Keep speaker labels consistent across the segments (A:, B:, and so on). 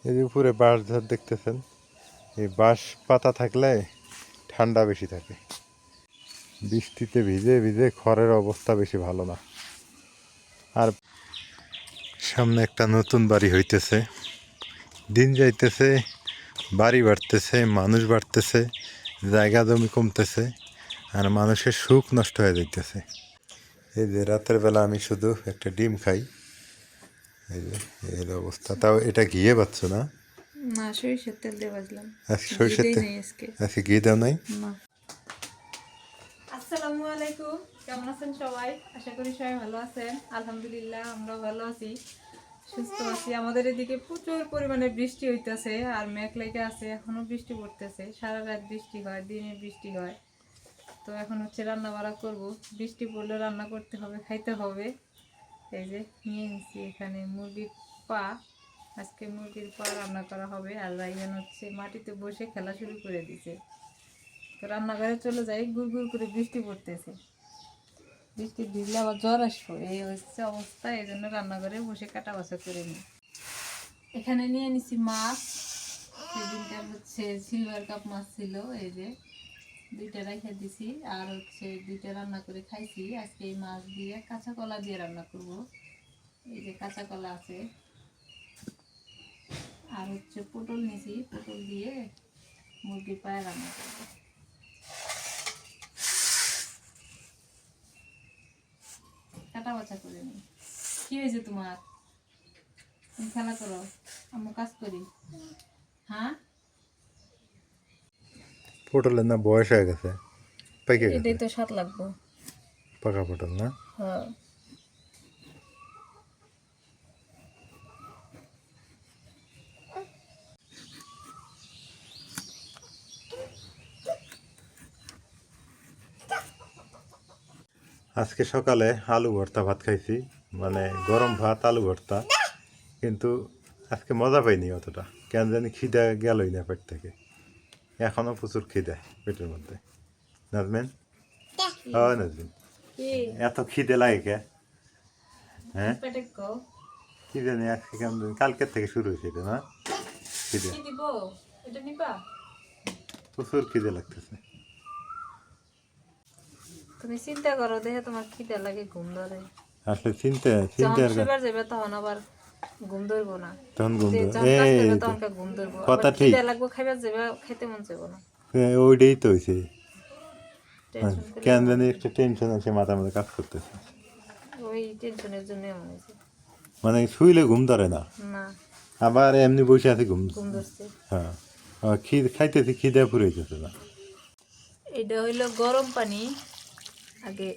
A: এই যে উপরে বাঁশ ঝাড় দেখতেছেন, এই বাঁশ পাতা থাকলে ঠান্ডা বেশি থাকে। বৃষ্টিতে ভিজে ভিজে খড়ের অবস্থা বেশি ভালো না। আর সামনে একটা নতুন বাড়ি হইতেছে, দিন যাইতেছে, বাড়ি বাড়তেছে, মানুষ বাড়তেছে, জায়গা জমি কমতেছে, আর মানুষের সুখ নষ্ট হয়ে যাইতেছে। এই যে রাতের বেলা আমি শুধু একটা ডিম খাই, এই যে এই অবস্থা। তাও এটা ঘিয়ে পাচ্ছ না?
B: না, সরিষার তেল দিয়ে ভাজলাম।
A: আজকে সরিষার তেল, আজকে ঘি দাও নাই?
B: না। আসসালামু আলাইকুম, কেমন আছেন সবাই? আশা করি সবাই ভালো আছেন। আলহামদুলিল্লাহ আমরা ভালো আছি, সুস্থ আছি। আমাদের এদিকে প্রচুর পরিমাণে বৃষ্টি হইতেছে আর মেঘ লেগে আছে, এখনো বৃষ্টি পড়তেছে। সারা রাত বৃষ্টি হয়, দিনে বৃষ্টি হয়। তো এখন হচ্ছে রান্না বাড়া করবো। বৃষ্টি পড়লে রান্না করতে হবে, খাইতে হবে। এই যে নিয়ে নিচ্ছি এখানে মুরগির পা। আজকে মুরগির পা রান্না করা হবে। আর রাইয়ান হচ্ছে মাটিতে বসে খেলা শুরু করে দিছে। তো রান্নাঘরে চলে যাই, গুড় গুড় করে বৃষ্টি পড়তেছে। বৃষ্টি ভিজলে আবার জ্বর আসবো, এই হচ্ছে অবস্থা। এই জন্য রান্নাঘরে বসে কাটা বাছা করে নিই। এখানে নিয়ে নিছি মাছ। সেদিনকার হচ্ছে সিলভার কাপ মাছ ছিল, এই যে দুইটা রেখে দিছি। আর হচ্ছে দুইটা রান্না করে খাইছি। আজকে এই মাছ দিয়ে কাঁচা কলা দিয়ে রান্না করব। এই যে কাঁচা কলা আছে। আর হচ্ছে পটল নিছি, পটল দিয়ে মুরগির পায়ে রান্না করবো। কাটা বাছা করে নি। কি হয়েছে তোমার? তুমি খেলা করো, আমি কাজ করি। হ্যাঁ,
A: পটলের না বয়স হয়ে গেছে, পেকে গেছে।
B: এটাই তো স্বাদ লাগবো।
A: পাকা পটল না?
B: হ্যাঁ।
A: আজকে সকালে আলু ভর্তা ভাত খাইছি, মানে গরম ভাত আলু ভর্তা। কিন্তু আজকে মজা পাইনি অতটা, কেন জানি খিদে গেলই না পেট থেকে। এখনো প্রচুর খিদে পেটের মধ্যে। নাজমেন, ও নাজমেন, এত খিদে লাগে কে? হ্যাঁ, কি জানি আজকে কেমন জানি কালকের থেকে শুরু হয়েছে এটা, না? খিদে প্রচুর খিদে লাগতেছে।
B: তুমি চিন্তা করো, দেখে তোমার খিদে লাগে, ঘুম ধরে।
A: আসলে চিনতে চিনতে আর
B: শুবার যাবে তখন আবার ঘুম ধরবো না।
A: তখন ঘুম
B: যে
A: ধরে।
B: যখন কাজ করবে
A: এই তো
B: তখন ঘুম ধরবো,
A: কথা
B: আবার
A: ঠিক,
B: খিদে লাগবো, খাইবার যাবে, খাইতে মন যাবো না।
A: ওইটাই তো হয়েছে।
B: টেনশন করলে
A: কেন জানি একটা টেনশন আছে মাথার মধ্যে কাজ করতেছে।
B: ওই টেনশনের জন্য এমন হয়েছে।
A: মানে শুইলে ঘুম ধরে না,
B: না,
A: আবার এমনি বসে আছে ঘুম।
B: ঘুম ধরছে।
A: হ্যাঁ, খাইতেছি খিদে ফুরাইতেছে না।
B: এটা হইলো গরম পানি। আগে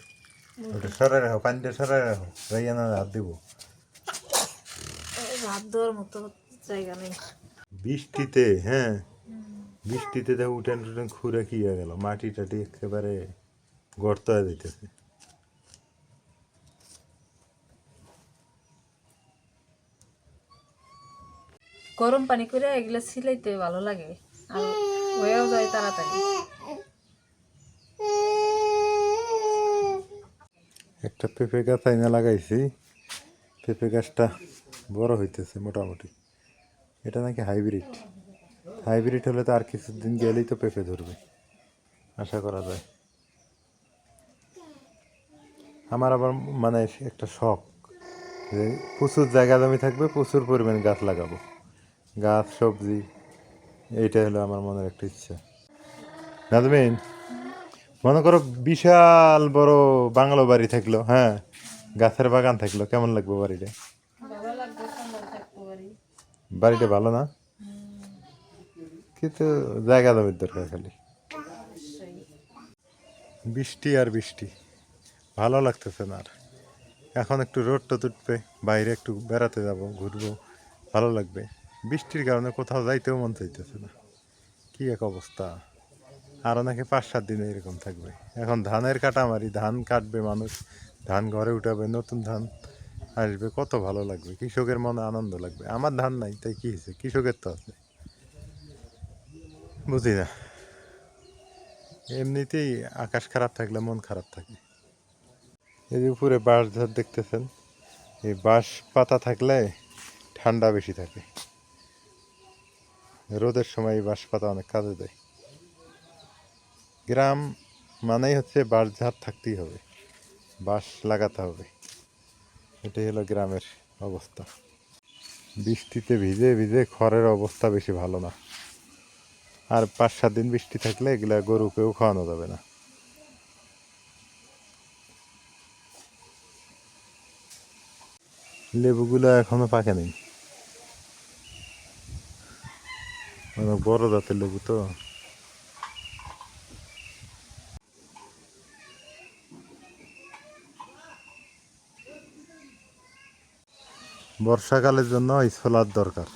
A: ওটা সরাই রাখো, পানিটা সরাই রাখো, রাইয়া না হাত দিব।
B: ভাত দেওয়ার মতো জায়গা নেই।
A: বৃষ্টিতে, হ্যাঁ বৃষ্টিতে দেখো উঠেন টুটেন খুঁড়ে কি হয়ে গেল, মাটি টাটি একেবারে গর্ত হয়ে যেতেছে।
B: গরম পানি করে এগুলো সিলাইতে ভালো লাগে, আর হয়েও যায় তাড়াতাড়ি।
A: একটা পেঁপে গাছ আইনা লাগাইছি, পেঁপে গাছটা বড় হইতেছে মোটামুটি। এটা নাকি হাইব্রিড। হাইব্রিড হলে তো আর কিছুদিন গেলেই তো পেঁপে ধরবে, আশা করা যায়। আমার আবার মানে একটা শখ যে প্রচুর জায়গা জমি থাকবে, প্রচুর পরিমাণে গাছ লাগাবো, গাছ সবজি। এইটা হলো আমার মনের একটা ইচ্ছা। নাজমিন, মনে করো বিশাল বড় বাংলো বাড়ি থাকলো, হ্যাঁ গাছের বাগান থাকলো, কেমন লাগবে বাড়িটা?
B: ভালো লাগবে, সুন্দর থাকতে পারি।
A: বাড়িটা ভালো না? কিন্তু জায়গা জমির দরকার খালি। বৃষ্টি আর বৃষ্টি, ভালো লাগতেছে না আর। এখন একটু রোদ টোদ উঠবে, বাইরে একটু বেড়াতে যাব, ঘুরবো, ভালো লাগবে। বৃষ্টির কারণে কোথাও যাইতেও মন চাইতেছে না, কি এক অবস্থা। আরও নাকি 5-7 দিনে এরকম থাকবে। এখন ধানের কাটামারি, ধান কাটবে মানুষ, ধান ঘরে উঠাবে, নতুন ধান আসবে, কত ভালো লাগবে, কৃষকের মনে আনন্দ লাগবে। আমার ধান নাই, তাই কি হয়েছে, কৃষকের তো আছে। বুঝি না, এমনিতেই আকাশ খারাপ থাকলে মন খারাপ থাকে। এই যে উপরে বাঁশ ঝাড় দেখতেছেন, এই বাঁশ পাতা থাকলে ঠান্ডা বেশি থাকে। রোদের সময় এই বাঁশ পাতা অনেক কাজে দেয়। গ্রাম মানেই হচ্ছে বাঁশঝাড় থাকতেই হবে, বাঁশ লাগাতে হবে, এটাই হলো গ্রামের অবস্থা। বৃষ্টিতে ভিজে ভিজে খড়ের অবস্থা বেশি ভালো না। আর 5-7 দিন বৃষ্টি থাকলে এগুলা গরুকেও খাওয়ানো যাবে না। লেবুগুলো এখনো পাকেনি, অনেক বড় জাতের লেবু তো। বর্ষাকালের জন্য এই সোলার দরকার।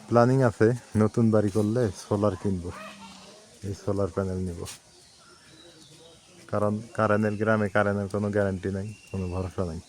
A: প্ল্যানিং আছে নতুন বাড়ি করলে সোলার কিনবো, এই সোলার প্যানেল নিব। কারণ গ্রামে কারেন্টের কোনো গ্যারান্টি নাই, কোনো ভরসা নাই।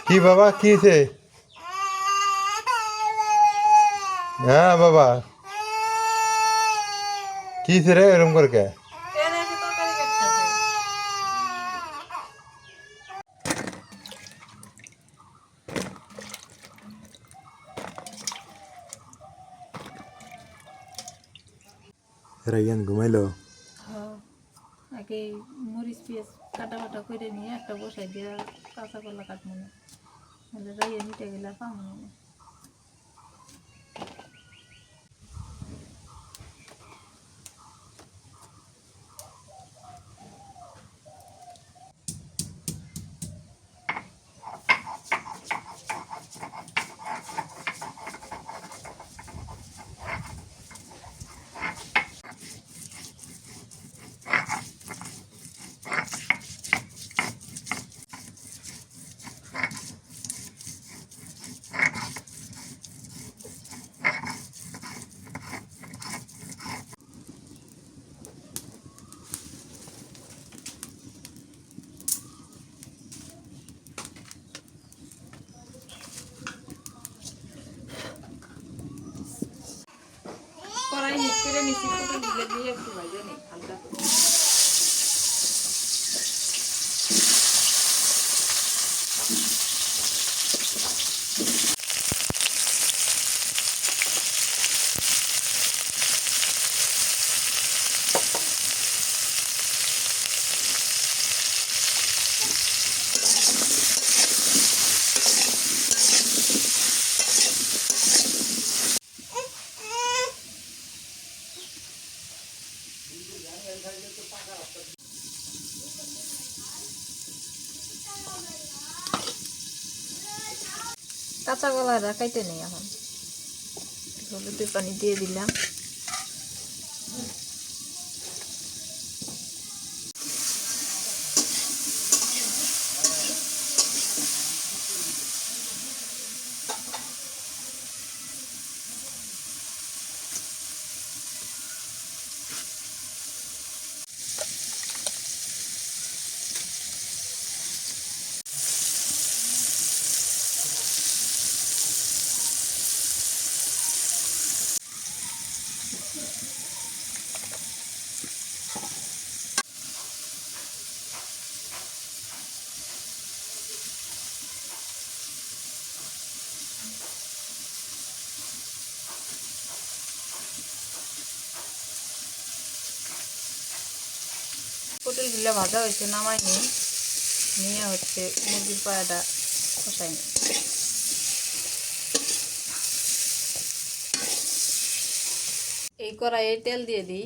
A: কি বাবা, কি হয়েছে? হ্যাঁ বাবা, কি হয়েছে রে এরকম করে কে? রাইয়ান ঘুমাইলো?
B: আগে মরিচ পেঁয়াজ কাটা কাটা করে নিয়ে একটা বসাই দিয়ে কাঁচা কলা কাটবো না, রাইয়ে মিটে গেলে পাবো না। কড়াই হিট করে নিচে করে দিলে দিয়ে একটু ভাজে নিই হালকা করে। কাঁচা কলাটা কাইটে নেই এখন, হলুদের পানি দিয়ে দিলাম। পটলগুলো ভাজা হয়েছে, নামাই নিয়ে হচ্ছে মুরগির পায়াটা কষাই নি। এই কড়াইয়ে তেল দিয়ে দিই,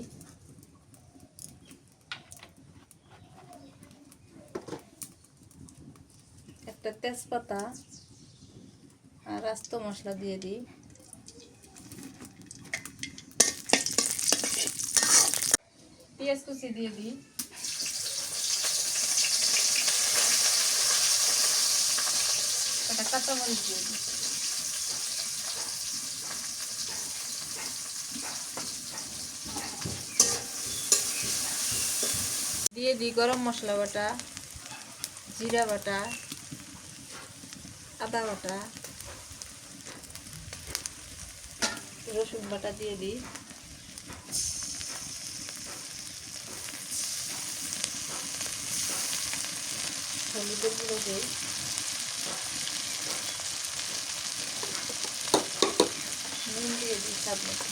B: একটা তেজপাতা আর আস্ত মশলা দিয়ে দিই, পেঁয়াজ কুচি দিয়ে দিই, একটা কাঁচামরিচ দিয়ে দিই, দিয়ে দিই গরম মশলা বাটা, জিরা বাটা, আদা বাটা, রসুন বাটা দিয়ে দিই। হলুদের গুঁড়ো দিই, নুন দিয়ে দিই স্বাদ মতো।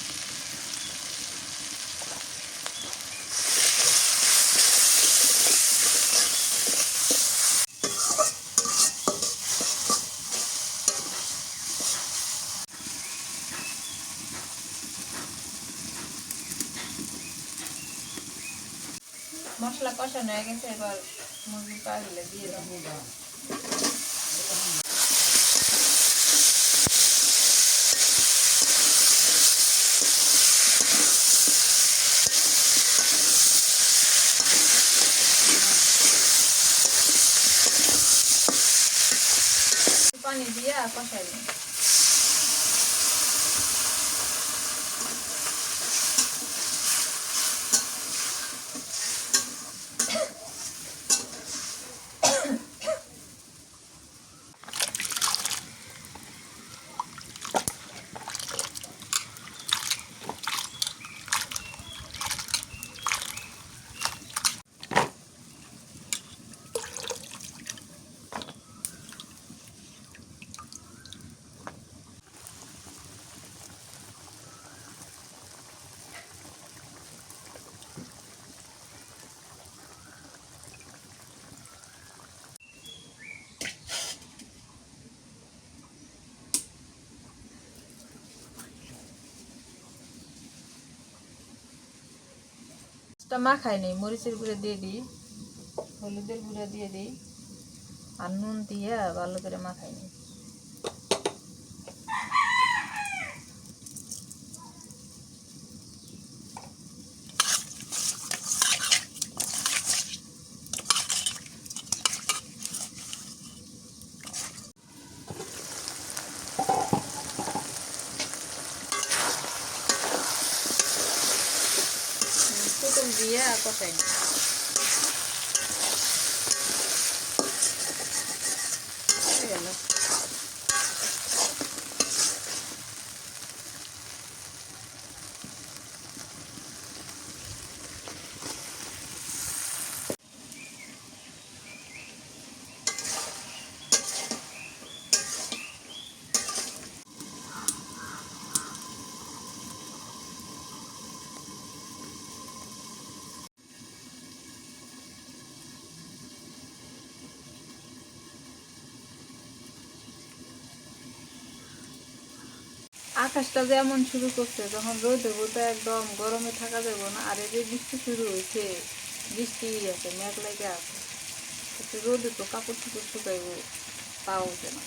B: মশলা কষানো হয়ে গেছে, এবার মুরগির পাগুলো দিয়ে দেবো। পানি দিয়ে কষাই দিই। মাখাই নেই, মরিচের গুঁড়ো দিয়ে দিই, হলুদের গুঁড়ো দিয়ে দিই, আর নুন দিয়ে ভালো করে মাখাই নিই। পুতুল দিয়ে কষাই নিই। আকাশটা যেমন শুরু করছে, যখন রোদ হবো তো একদম গরমে থাকা যাবে না। আর এই যে বৃষ্টি শুরু হয়েছে, বৃষ্টি আছে, মেঘ লেগে আছে, একটু রোদে তো কাপড় চোপড় শুকাইব, তাও হচ্ছে না।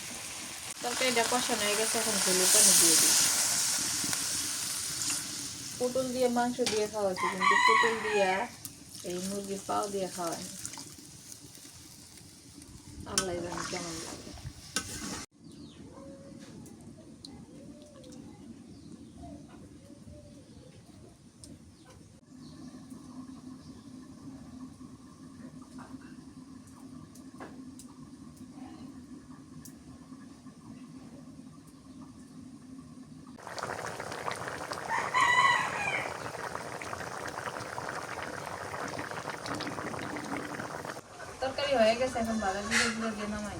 B: তরকারিটা কষানো হয়ে গেছে, এখন ঝোলের পানি দিয়ে দিই। পটল দিয়ে মাংস দিয়ে খাওয়াচ্ছি, কিন্তু পটল দিয়া এই মুরগির পাও দিয়ে খাওয়াই, আল্লাহ জানি কেমন লাগে। তরকারি হয়ে গেছে, এখন বাজার দিয়ে দিয়ে নামাই।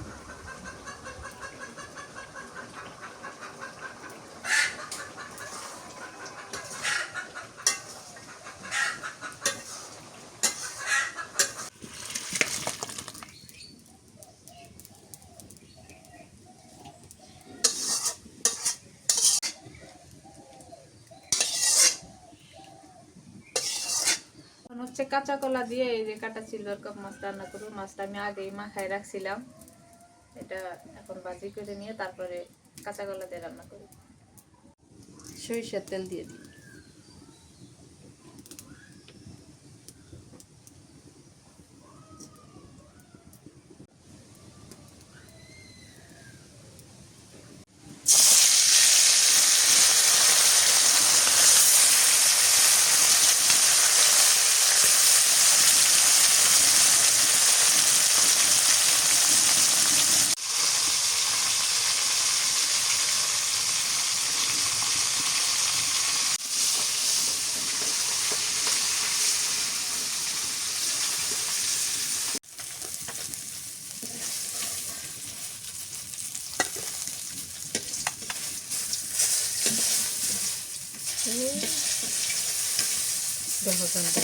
B: হচ্ছে কাঁচা কলা দিয়ে এই যে কাটা সিলভার কাপ মাছ রান্না করবো। মাছটা আমি আগেই মাখায় রাখছিলাম, এটা এখন ভাজি করে নিয়ে তারপরে কাঁচা কলা দিয়ে রান্না করি। সরিষার তেল দিয়ে দিই। দেখো জানতে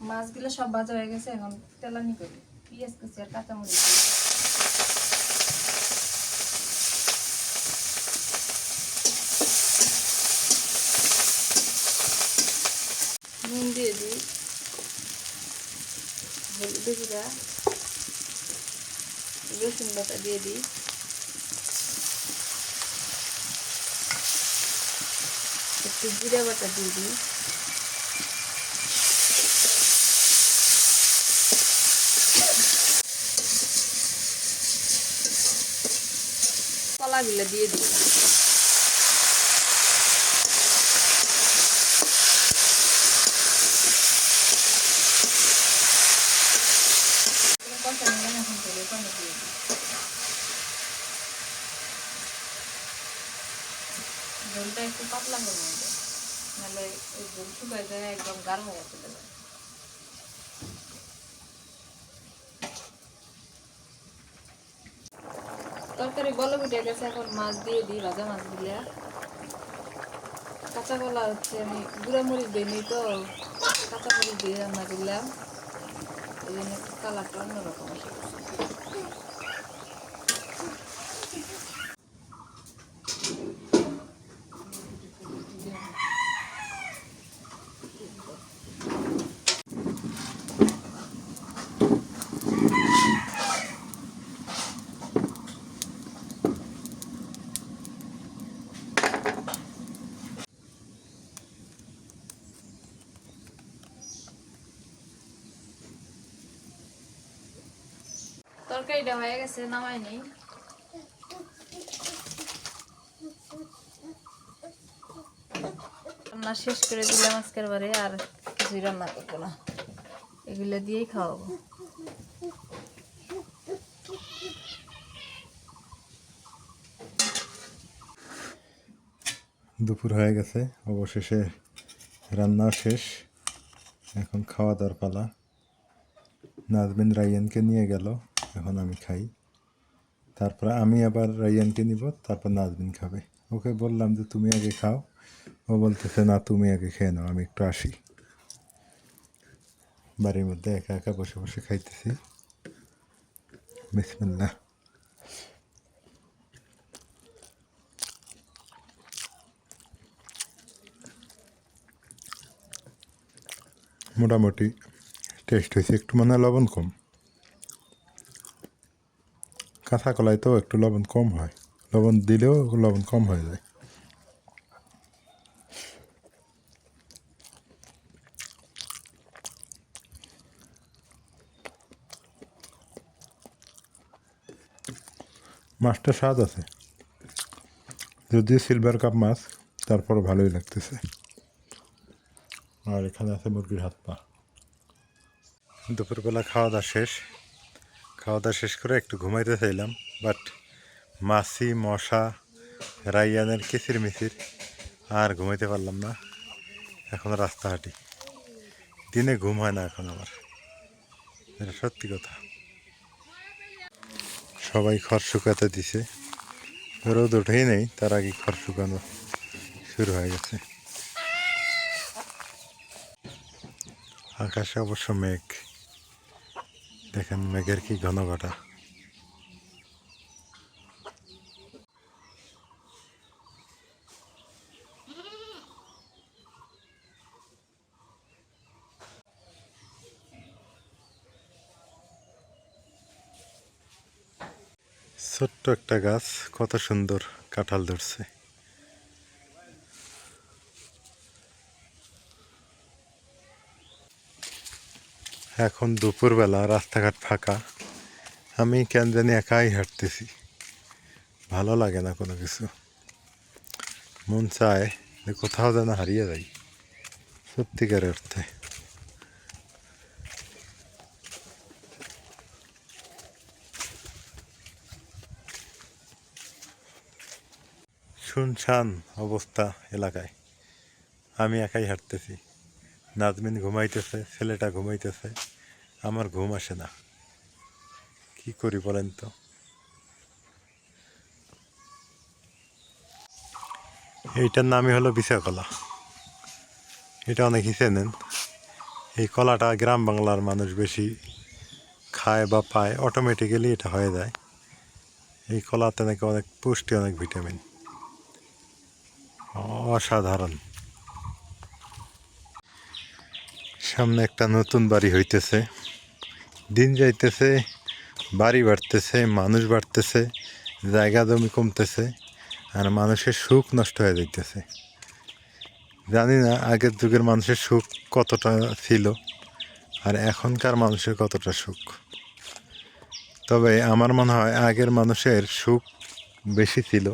B: মাছগুলো সব ভাজা হয়ে গেছে, এখন তেলানি করি, পেঁয়াজ কুচি আর কাঁচামরিচ নুন দিয়ে দিই, হলুদ গুঁড়া, রসুন বাটা দিয়ে দিই, একটু জিরা বাটা দিয়ে দিই, কলাগুলো দিয়ে দিই, কষা নিয়ে এখন করে পানি দিয়ে দিই, ঝোলটা একটু পাতলা করে নেবে, নাহলে ওই ঝোল শুকায় যায় একদম গাঢ় হয়ে চলে যায়। তরকারি বলক উঠে গেছে, এখন মাছ দিয়ে দিই, ভাজা মাছগুলা। কাঁচা কলা হচ্ছে আমি গুঁড়া মরিচ দিইনি তো, কাঁচা মরিচ দিয়ে রান্না করলাম, এই জন্য কালারটা অন্যরকম আসে। তরকারিটা হয়ে গেছে, নামাই নেই। রান্না শেষ করে দিলাম আজকের বারে, আর কিছুই রান্না করবো না, এগুলো দিয়েই খাওয়াবো।
A: দুপুর হয়ে গেছে, অবশেষে রান্না শেষ, এখন খাওয়া দাওয়ার পালা। নাজমিন রাইয়ানকে নিয়ে গেল, এখন আমি খাই, তারপরে আমি আবার রাইয়ানকে নিব, তারপর নাজমিন খাবে। ওকে বললাম যে তুমি আগে খাও, ও বলতেছে না তুমি আগে খেয়ে নাও, আমি একটু আসি। বাড়ির মধ্যে একা একা বসে বসে খাইতেছি। বিসমিল্লাহ। মোটামুটি টেস্ট হয়েছে, একটু মানে লবণ কম, কাঁচা কলাই তো একটু লবণ কম হয়, লবণ দিলেও লবণ কম হয়ে যায়। মাছটা স্বাদ আছে, যদিও সিলভার কাপ মাছ, তারপর ভালোই লাগতেছে। আর এখানে আছে মুরগির হাত পা। দুপুরবেলা খাওয়া দাওয়া শেষ, খাওয়া দাওয়া শেষ করে একটু ঘুমাইতে চাইলাম, বাট মাছি মশা রাইয়ানের কিচির মিচির আর ঘুমাইতে পারলাম না। এখন রাস্তা হাঁটি, দিনে ঘুম হয় না এখন আমার, এটা সত্যি কথা। সবাই খড় শুকাতে দিছে, রোদ ওঠেই নেই, তার আগে খড় শুকানো শুরু হয়ে গেছে। আকাশে অবশ্য মেঘ, দেখেন মেঘের কি ঘন ঘটা। ছোট্ট একটা গাছ, কত সুন্দর কাঁঠাল ধরছে। এখন দুপুরবেলা, রাস্তাঘাট ফাঁকা, আমি কেন জানি একাই হাঁটতেছি, ভালো লাগে না কোনো কিছু, মন চায় যে কোথাও যেন হারিয়ে যাই, সত্যিকার অর্থে। শুনশান অবস্থা এলাকায়, আমি একাই হাঁটতেছি, নাজমিন ঘুমাইতেছে, ছেলেটা ঘুমাইতেছে, আমার ঘুম আসে না, কি করি বলেন তো। এইটার নামই হলো বিছা কলা, এটা অনেকেই চেনেন। এই কলাটা গ্রাম বাংলার মানুষ বেশি খায় বা পায়, অটোমেটিক্যালি এটা হয়ে যায়। এই কলাতে নাকি অনেক পুষ্টি, অনেক ভিটামিন, অসাধারণ। সামনে একটা নতুন বাড়ি হইতেছে, দিন যাইতেছে, বাড়ি বাড়তেছে, মানুষ বাড়তেছে, জায়গা জমি কমতেছে, আর মানুষের সুখ নষ্ট হয়ে যাইতেছে। জানি না আগের যুগের মানুষের সুখ কতটা ছিল আর এখনকার মানুষের কতটা সুখ। তবে আমার মনে হয় আগের মানুষের সুখ বেশি ছিল,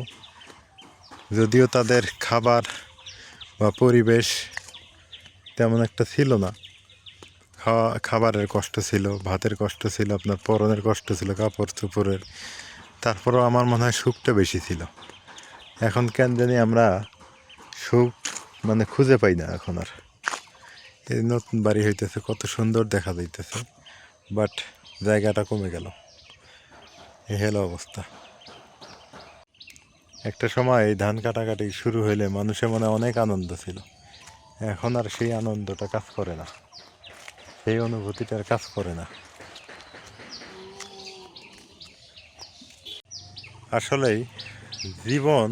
A: যদিও তাদের খাবার বা পরিবেশ তেমন একটা ছিল না। খাবারের কষ্ট ছিল, ভাতের কষ্ট ছিল, আপনার পরনের কষ্ট ছিল, কাপড় চোপড়ের। তারপরেও আমার মনে হয় সুখটা বেশি ছিল। এখন কেন জানি আমরা সুখ মানে খুঁজে পাই না এখন আর। এই নতুন বাড়ি হইতেছে, কত সুন্দর দেখা যাইতেছে, বাট জায়গাটা কমে গেল, এই হলো অবস্থা। একটা সময় এই ধান কাটাকাটি শুরু হইলে মানুষের মনে অনেক আনন্দ ছিল, এখন আর সেই আনন্দটা কাজ করে না, সেই অনুভূতিটার কাজ করে না। আসলেই জীবন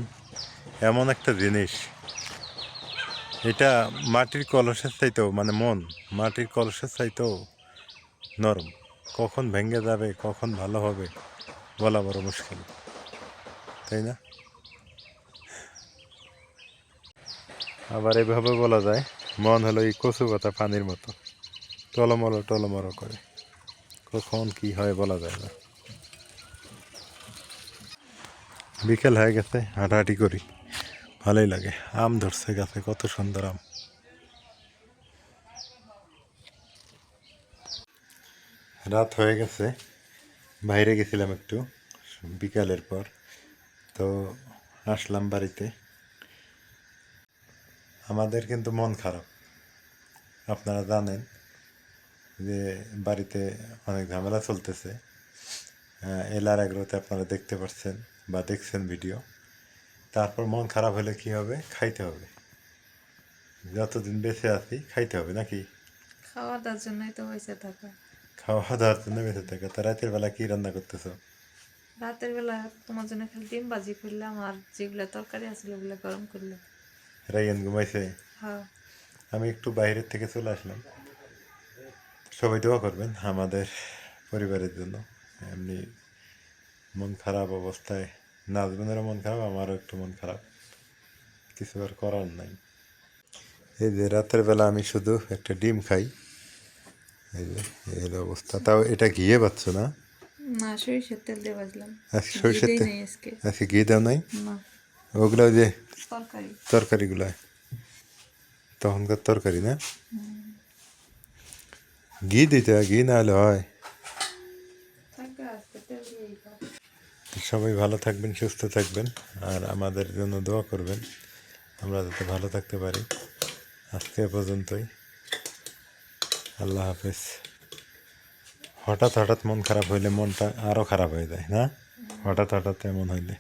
A: এমন একটা জিনিস, এটা মাটির কলসের চাইতেও, মানে মন মাটির কলসের চাইতেও নরম। কখন ভেঙে যাবে, কখন ভালো হবে বলা বড় মুশকিল, তাই না? আবার এভাবে বলা যায়, মন হলো এই কচু পাতা পানির মতো, টলমলো টলমলো করে, কখন কি হয় বলা যায় না। বিকেল হয়ে গেছে, হাঁটাহাঁটি করি, ভালোই লাগে। আম ধরছে গাছে, কত সুন্দর আম। রাত হয়ে গেছে, বাইরে গেছিলাম একটু বিকালের পর, তো আসলাম বাড়িতে। আমাদের কিন্তু মন খারাপ, আপনারা জানেন যে বাড়িতে অনেক ঝামেলা চলতেছে। এলার এগ্রোতে আপনারা দেখতে পাচ্ছেন বা দেখছেন ভিডিও। তারপর মন খারাপ হলে কি হবে? খাইতে হবে, যতদিন বেঁচে আছি খাইতে হবে নাকি?
B: খাওয়া দাওয়ার জন্যই তো বেঁচে থাকা।
A: খাওয়া দাওয়ার জন্য বেঁচে থাকে। তা রাতের বেলা কি রান্না করতেছো?
B: রাতের বেলা তোমার জন্য খালি ডিম ভাজি করলাম, আর যেগুলো তরকারি আছিল ওগুলো গরম করলাম।
A: রাইয়ান ঘুমাইছে,
B: হ্যাঁ।
A: আমি একটু বাইরের থেকে চলে আসলাম। সবাই দোয়া করবেন আমাদের পরিবারের জন্য। এমনি মন খারাপ অবস্থায়, নাজমিনেরও মন খারাপ, আমারও একটু মন খারাপ, কিছু আর করার নাই। এই যে রাতের বেলা আমি শুধু একটা ডিম খাই, এই যে এই অবস্থা। তাও এটা ঘিয়ে পাচ্ছ না?
B: না, সরিষার তেল দিয়ে ভাজলাম।
A: আজকে সরষের তেল,
B: নেই আজকে।
A: আজকে ঘি দাও নাই?
B: না,
A: ওগুলো ওই যে
B: তরকারি।
A: তরকারিগুলো, তখনকার তরকারি না, ঘি দিতে হয়, ঘি না হলে হয়। সবাই ভালো থাকবেন, সুস্থ থাকবেন, আর আমাদের জন্য দোয়া করবেন, আমরা যাতে ভালো থাকতে পারি। আজকে এ পর্যন্তই, আল্লাহ হাফেজ। হঠাৎ হঠাৎ মন খারাপ হইলে মনটা আরও খারাপ হয়ে যায় না? হঠাৎ হঠাৎ এমন হইলে